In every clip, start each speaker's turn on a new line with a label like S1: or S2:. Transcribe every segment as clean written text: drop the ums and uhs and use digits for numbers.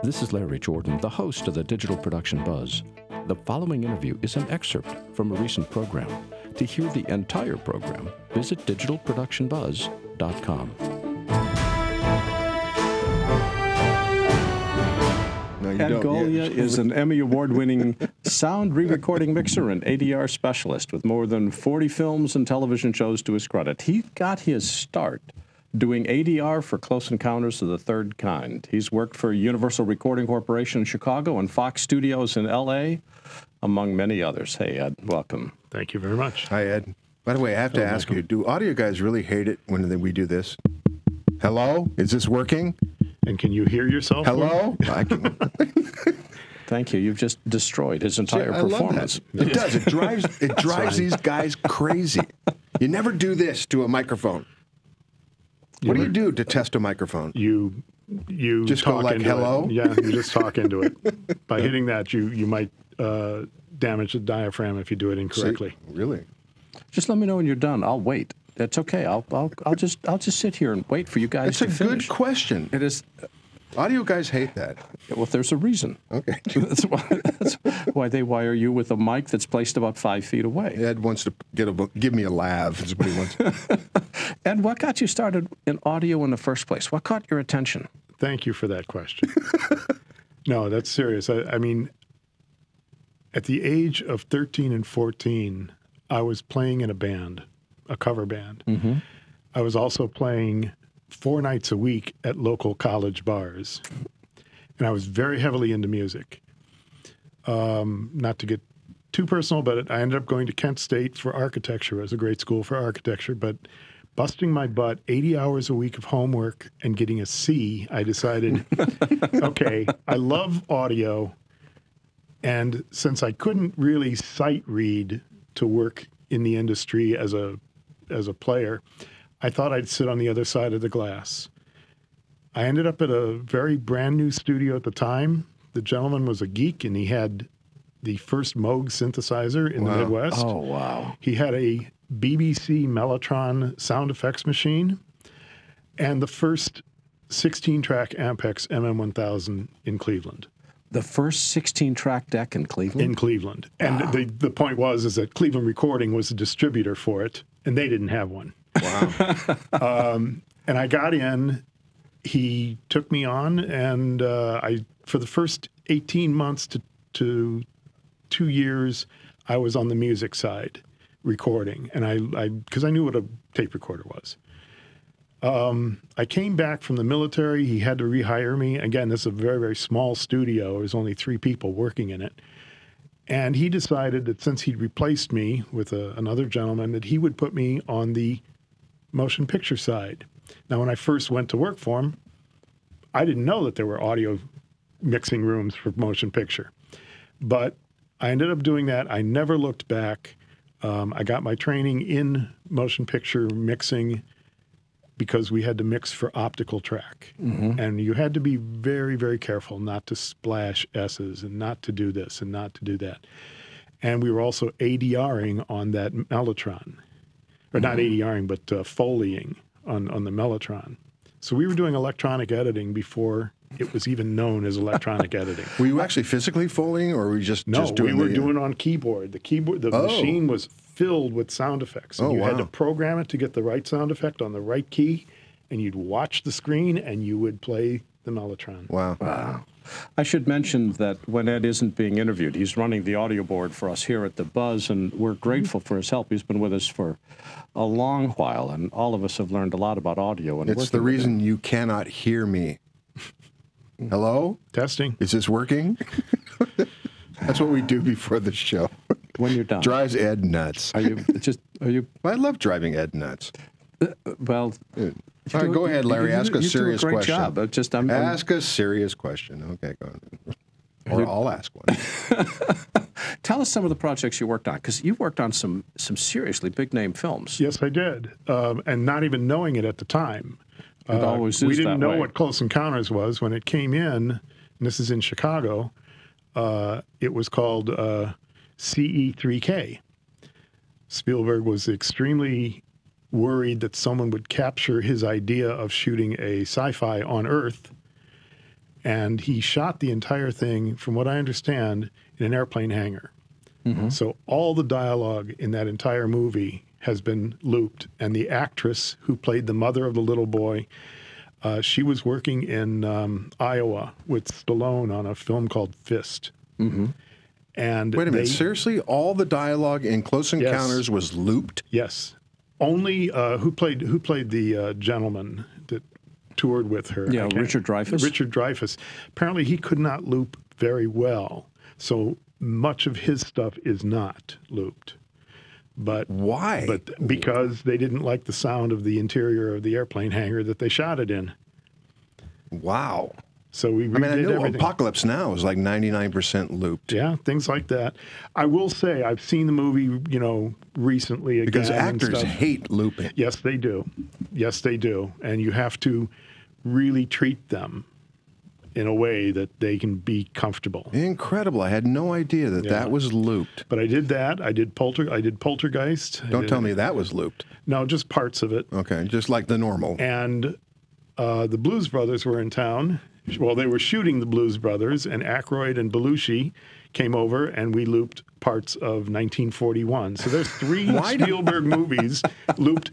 S1: This is Larry Jordan, the host of the Digital Production Buzz. The following interview is an excerpt from a recent program. To hear the entire program, visit digitalproductionbuzz.com. Ed Golya is an Emmy Award-winning sound re-recording mixer and ADR specialist with more than 40 films and television shows to his credit. He got his start doing ADR for Close Encounters of the Third Kind. He's worked for Universal Recording Corporation in Chicago and Fox Studios in L.A., among many others. Hey, Ed, welcome.
S2: Thank you very much.
S3: Hi, Ed. By the way, I have to ask you, do audio guys really hate it when we do this? Hello? Is this working?
S2: And can you hear yourself?
S3: Hello? I can.
S1: Thank you. You've just destroyed his entire performance.
S3: It does. It drives these guys crazy. You never do this to a microphone. What do you do to test a microphone?
S2: You
S3: just go like, hello?
S2: Yeah, you just talk into it. By hitting that, you might damage the diaphragm if you do it incorrectly.
S3: See? Really?
S1: Just let me know when you're done. I'll wait. That's okay. I'll just sit here and wait for you guys to finish.
S3: It's a good question.
S1: It is.
S3: Audio guys hate that.
S1: Well, there's a reason.
S3: Okay.
S1: That's why they wire you with a mic that's placed about 5 feet away.
S3: Ed wants to give me a laugh, is what he wants.
S1: Ed, what got you started in audio in the first place? What caught your attention?
S2: Thank you for that question. No, that's serious. I mean, at the age of 13 and 14, I was playing in a band, a cover band. Mm-hmm. I was also playing 4 nights a week at local college bars. And I was very heavily into music. Not to get too personal, but I ended up going to Kent State for architecture. It was a great school for architecture, but busting my butt 80 hours a week of homework and getting a C, I decided, okay, I love audio. And since I couldn't really sight read to work in the industry as a player, I thought I'd sit on the other side of the glass. I ended up at a very brand new studio at the time. The gentleman was a geek, and he had the first Moog synthesizer in the Midwest.
S1: Oh, wow.
S2: He had a BBC Mellotron sound effects machine and the first 16-track Ampex MM1000 in Cleveland.
S1: The first 16-track deck in Cleveland?
S2: In Cleveland.
S1: Wow.
S2: And the point was that Cleveland Recording was the distributor for it, and they didn't have one.
S3: Wow.
S2: And I got in. He took me on, and for the first 18 months to 2 years, I was on the music side recording, and because I knew what a tape recorder was. I came back from the military. He had to rehire me. Again, this is a very, very small studio. There was only 3 people working in it. And he decided that since he'd replaced me with another gentleman, that he would put me on the motion picture side. Now, when I first went to work for him, I didn't know that there were audio mixing rooms for motion picture. But I ended up doing that. I never looked back. I got my training in motion picture mixing because we had to mix for optical track. Mm-hmm. And you had to be very, very careful not to splash S's and not to do this and not to do that. And we were also ADRing on that Mellotron. Or not ADRing, but Foleying on the Mellotron. So we were doing electronic editing before it was even known as electronic editing.
S3: Were you actually physically Foleying, or were you just doing
S2: No, we were doing it on keyboard. The machine was filled with sound effects. And you had to program it to get the right sound effect on the right key, and you'd watch the screen, and you would play the Mellotron.
S3: Wow.
S1: Wow. I should mention that when Ed isn't being interviewed, he's running the audio board for us here at the Buzz, and we're grateful for his help. He's been with us for a long while, and all of us have learned a lot about audio. And
S3: it's the reason you cannot hear me. Hello?
S2: Testing.
S3: Is this working? That's what we do before the show.
S1: When you're done.
S3: Drives Ed nuts.
S1: Are you?
S3: I love driving Ed nuts.
S1: Well...
S3: All right, go ahead, Larry. Ask a serious question.
S1: Job.
S3: Ask a serious question. Okay, go on. Or I'll ask one.
S1: Tell us some of the projects you worked on, because you worked on some seriously big-name films.
S2: Yes, I did, and not even knowing it at the time.
S1: It always is
S2: we didn't
S1: that
S2: know
S1: way.
S2: what Close Encounters was when it came in, and this is in Chicago. It was called CE3K. Spielberg was extremely worried that someone would capture his idea of shooting a sci-fi on Earth And he shot the entire thing, from what I understand, in an airplane hangar. So all the dialogue in that entire movie has been looped. And the actress who played the mother of the little boy, she was working in Iowa with Stallone on a film called Fist. And
S3: wait a minute, seriously? All the dialogue in Close Encounters was looped?
S2: Yes. Only who played the gentleman that toured with her?
S1: Yeah, Richard Dreyfuss.
S2: Richard Dreyfuss. Apparently, he could not loop very well, so much of his stuff is not looped. But
S3: why?
S2: But because they didn't like the sound of the interior of the airplane hangar that they shot it in.
S3: Wow.
S2: So we redid
S3: I know
S2: everything.
S3: Apocalypse Now is like 99% looped.
S2: Yeah, things like that. I will say I've seen the movie, you know, recently again.
S3: Because actors hate looping.
S2: Yes, they do. Yes, they do. And you have to really treat them in a way that they can be comfortable.
S3: Incredible. I had no idea that that was looped.
S2: But I did that. I did Poltergeist.
S3: Don't tell me that was looped.
S2: No, just parts of it.
S3: Okay, just like the normal.
S2: And the Blues Brothers were in town. Well, they were shooting the Blues Brothers, and Aykroyd and Belushi came over, and we looped parts of 1941. So there's 3 Spielberg movies looped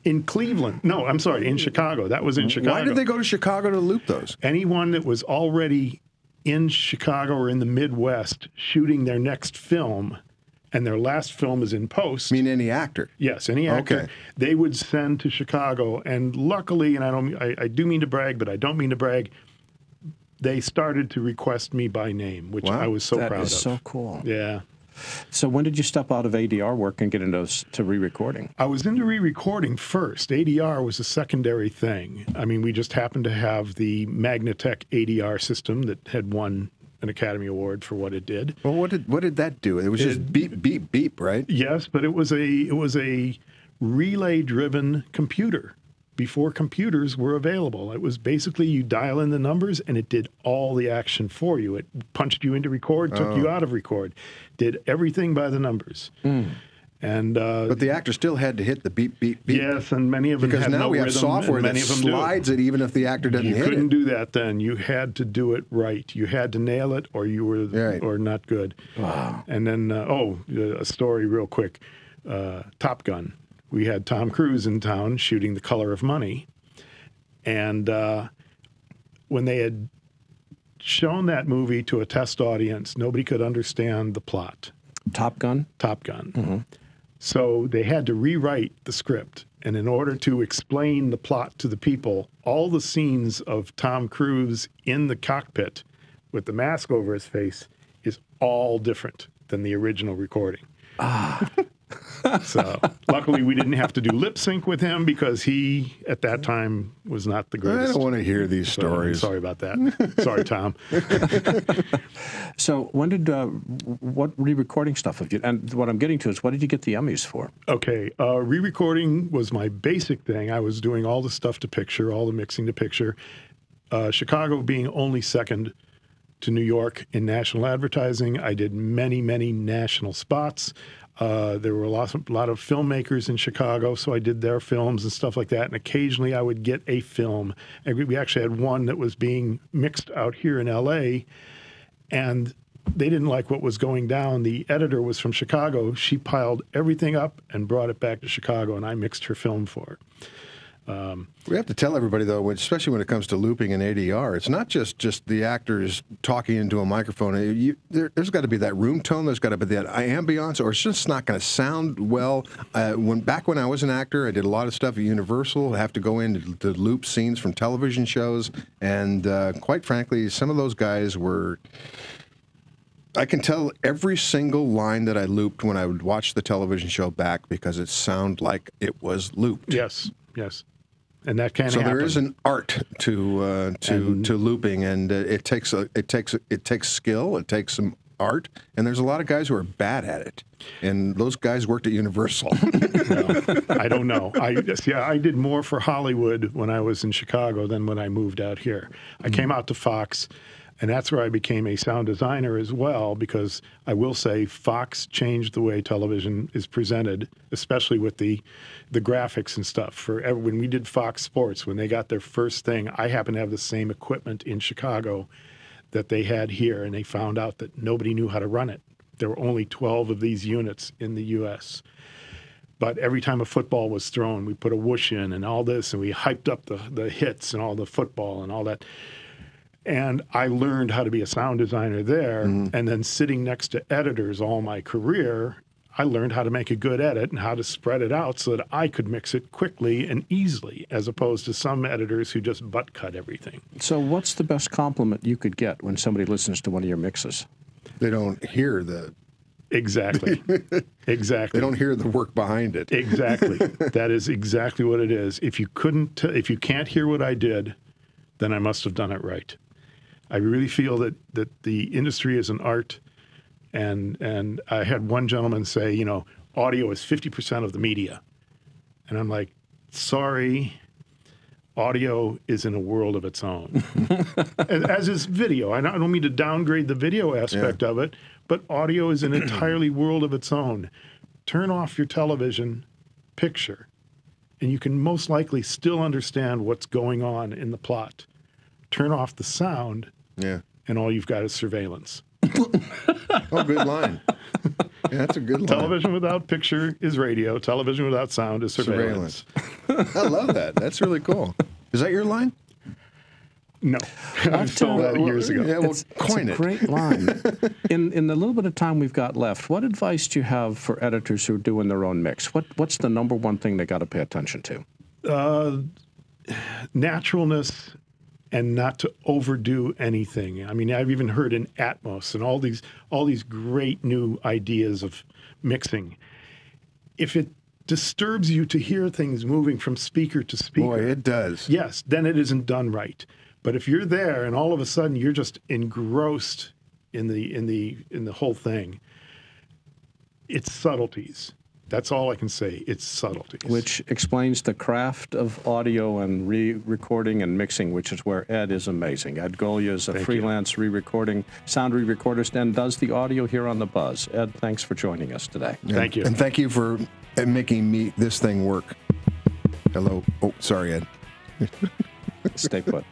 S2: in Cleveland. No, I'm sorry, in Chicago. That was in Chicago.
S3: Why did they go to Chicago to loop those?
S2: Anyone that was already in Chicago or in the Midwest shooting their next film, and their last film is in post.
S3: You mean any actor?
S2: Yes, any actor.
S3: Okay.
S2: They would send to Chicago, and luckily, and I do mean to brag, but I don't mean to brag, they started to request me by name, which I was so proud of.
S1: That is so cool.
S2: Yeah.
S1: So when did you step out of ADR work and get into re-recording?
S2: I was into re-recording first. ADR was a secondary thing. I mean, we just happened to have the Magnetek Adr system that had won an Academy Award for what it did.
S3: Well, what did that do? It was just beep, beep, beep, right?
S2: Yes, but it was a relay-driven computer. Before computers were available. It was basically you dial in the numbers and it did all the action for you. It punched you into record, took you out of record, did everything by the numbers. And
S3: but the actor still had to hit the beep, beep, beep.
S2: Yes, and many of them
S3: because
S2: had
S3: now
S2: no
S3: we have
S2: rhythm,
S3: software that
S2: many of them
S3: slides it even if the actor doesn't hit it.
S2: You couldn't do that then. You had to do it right. You had to nail it, or you were or not good. Wow. And then a story real quick. Top Gun. We had Tom Cruise in town shooting The Color of Money. And when they had shown that movie to a test audience, nobody could understand the plot.
S1: Top Gun?
S2: Top Gun. So they had to rewrite the script. And in order to explain the plot to the people, all the scenes of Tom Cruise in the cockpit with the mask over his face is all different than the original recording. So luckily we didn't have to do lip sync with him because he, at that time, was not the greatest.
S3: I don't want to hear these stories.
S2: Sorry about that. Sorry, Tom.
S1: So when did, what re-recording stuff have you, and what I'm getting to is what did you get the Emmys for?
S2: Okay, re-recording was my basic thing. I was doing all the stuff to picture, all the mixing to picture. Chicago being only second to New York in national advertising. I did many, many national spots. There were a lot of filmmakers in Chicago, so I did their films and stuff like that. And occasionally I would get a film. And we actually had one that was being mixed out here in L.A., and they didn't like what was going down. The editor was from Chicago. She piled everything up and brought it back to Chicago, and I mixed her film for it.
S3: We have to tell everybody, though, especially when it comes to looping and ADR, it's not just the actors talking into a microphone. There's got to be that room tone. There's got to be that ambiance, or it's just not going to sound well. Back when I was an actor, I did a lot of stuff at Universal. I have to go in to loop scenes from television shows, and quite frankly, some of those guys were... I can tell every single line that I looped when I would watch the television show back because it sounded like it was looped.
S2: Yes, yes. And that can happen.
S3: So there is an art to looping, and it takes skill, it takes some art, and there's a lot of guys who are bad at it, and those guys worked at Universal.
S2: Well, I don't know. I did more for Hollywood when I was in Chicago than when I moved out here. I came out to Fox. And that's where I became a sound designer as well, because I will say Fox changed the way television is presented, especially with the graphics and stuff. When we did Fox Sports, when they got their first thing, I happened to have the same equipment in Chicago that they had here, and they found out that nobody knew how to run it. There were only 12 of these units in the U.S., but every time a football was thrown, we put a whoosh in and all this, and we hyped up the hits and all the football and all that. And I learned how to be a sound designer there. And then sitting next to editors all my career, I learned how to make a good edit and how to spread it out so that I could mix it quickly and easily, as opposed to some editors who just butt cut everything.
S1: So what's the best compliment you could get when somebody listens to one of your mixes?
S3: They don't hear the...
S2: Exactly. Exactly.
S3: They don't hear the work behind it.
S2: Exactly. That is exactly what it is. If you can't hear what I did, then I must have done it right. I really feel that the industry is an art, and I had one gentleman say, you know, audio is 50% of the media. And I'm like, sorry, audio is in a world of its own. As is video. I don't mean to downgrade the video aspect of it, but audio is an entirely world of its own. Turn off your television picture, and you can most likely still understand what's going on in the plot. Turn off the sound, and all you've got is surveillance.
S3: Oh, good line. Yeah, that's a good line.
S2: Television without picture is radio. Television without sound is surveillance.
S3: I love that. That's really cool. Is that your line?
S2: No. I was told that years ago.
S3: Yeah, well, coin it.
S1: It's a great line. In the little bit of time we've got left, what advice do you have for editors who are doing their own mix? What's the number one thing they got to pay attention to?
S2: Naturalness, and not to overdo anything. I mean, I've even heard in Atmos and all these great new ideas of mixing. If it disturbs you to hear things moving from speaker to speaker,
S3: boy, it does.
S2: Yes, then it isn't done right. But if you're there and all of a sudden you're just engrossed in the whole thing, it's subtleties. That's all I can say. It's subtleties.
S1: Which explains the craft of audio and re-recording and mixing, which is where Ed is amazing. Ed Golya is a freelance re-recording, sound re-recorder, and does the audio here on The Buzz. Ed, thanks for joining us today.
S2: Thank you.
S3: And thank you for making this thing work. Hello. Oh, sorry, Ed.
S1: Stay put.